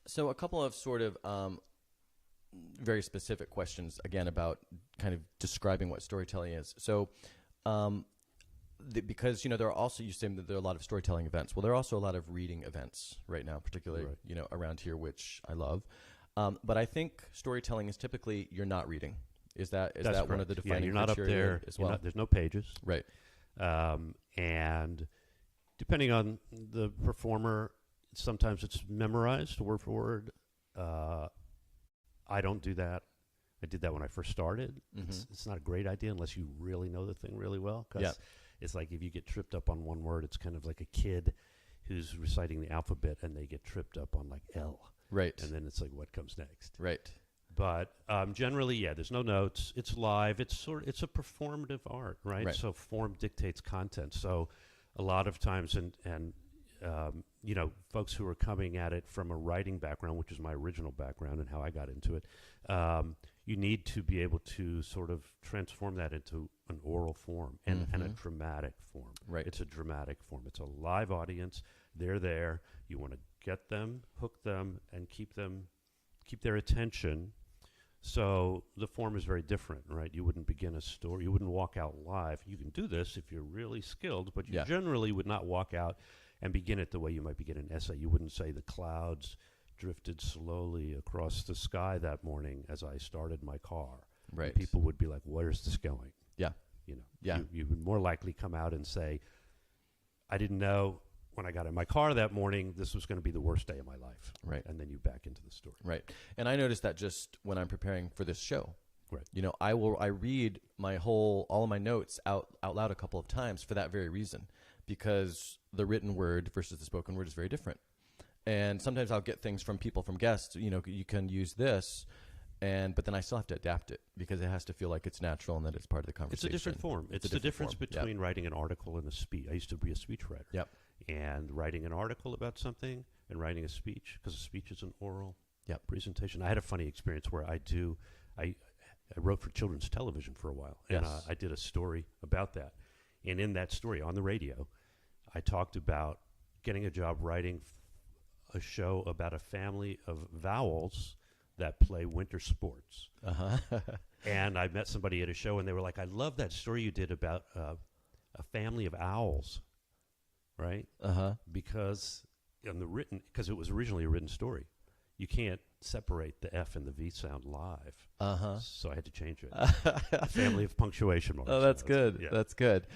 So a couple of sort of very specific questions, again, about kind of describing what storytelling is. So because, there are also, you say that there are a lot of storytelling events. Well, there are also a lot of reading events right now, particularly, around here, which I love. But I think storytelling is typically you're not reading. Is that one of the defining you're not up criteria there as well? There's no pages. Right. And depending on the performer, sometimes it's memorized word for word. I don't do that. I did that when I first started. Mm-hmm. It's not a great idea unless you really know the thing really well. Because it's like if you get tripped up on one word, it's kind of like a kid who's reciting the alphabet and they get tripped up on like L. Right. And then it's like, what comes next? Right. But generally, there's no notes. It's live. It's a performative art, right? So form dictates content. So a lot of times, and folks who are coming at it from a writing background, which is my original background and how I got into it, you need to be able to sort of transform that into an oral form and a dramatic form. Right. It's a dramatic form. It's a live audience. They're there. You want to get them, hook them, and keep their attention. So the form is very different, right? You wouldn't begin a story. You wouldn't walk out live. You can do this if you're really skilled, but you generally would not walk out and begin it the way you might begin an essay. You wouldn't say the clouds drifted slowly across the sky that morning as I started my car. Right. And people would be like, where's this going? Yeah. You would more likely come out and say, I didn't know when I got in my car that morning, this was going to be the worst day of my life. Right. And then you back into the story. Right. And I noticed that just when I'm preparing for this show. Right. I read all of my notes out loud a couple of times for that very reason, because the written word versus the spoken word is very different. And sometimes I'll get things from guests, you can use this, but then I still have to adapt it because it has to feel like it's natural and that it's part of the conversation. It's a different form. It's the difference between writing an article and a speech. I used to be a speechwriter. Yep. And writing an article about something and writing a speech, because a speech is an oral presentation. I had a funny experience where I wrote for children's television for a while, and I did a story about that. And in that story on the radio, I talked about getting a job writing a show about a family of vowels that play winter sports. And I met somebody at a show, and they were like, I love that story you did about a family of owls. Right? Because because it was originally a written story. You can't separate the F and the V sound live. So I had to change it. A family of punctuation marks. Oh, that's good. Yeah. That's good.